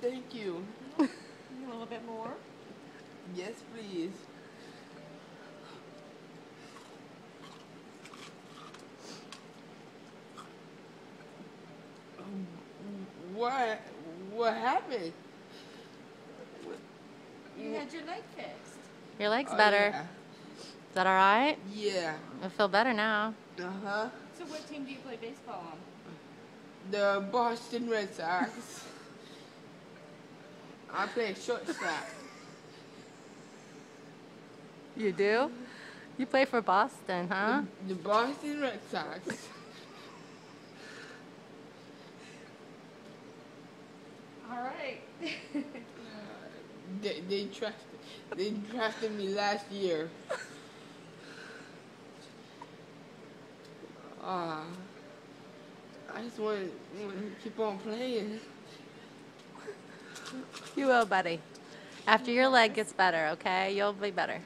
Thank you. A little bit more. Yes, please. What? What happened? You had your leg fixed. Your leg's Oh, better. yeah. Is that all right? Yeah. I feel better now. Uh-huh. So what team do you play baseball on? The Boston Red Sox. I play shortstop. You do? You play for Boston, huh? The Boston Red Sox. All right. They drafted me last year. I just want to keep on playing. You will, buddy. After your leg gets better, okay? You'll be better.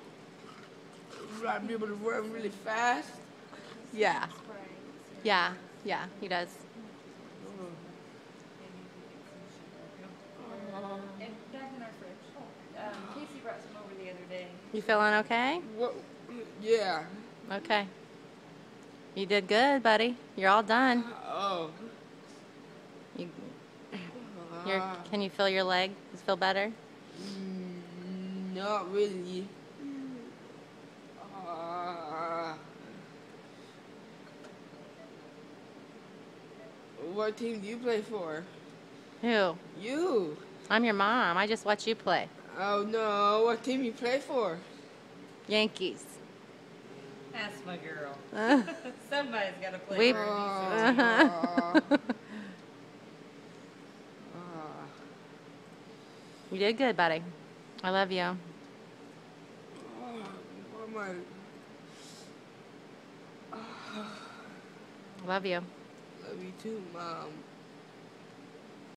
I'll be able to run really fast. Yeah. Yeah. Yeah, he does. And back in our fridge. Casey brought some over the other day. You feeling okay? What? Yeah. Okay. You did good, buddy. You're all done. Oh. You, can you feel your leg? Does it feel better? Not really. What team do you play for? Who? You. I'm your mom. I just watch you play. Oh no, what team you play for? Yankees. That's my girl. Somebody's got to play We- for a decent team. You did good, buddy. I love you. Love you. Love you too, Mom.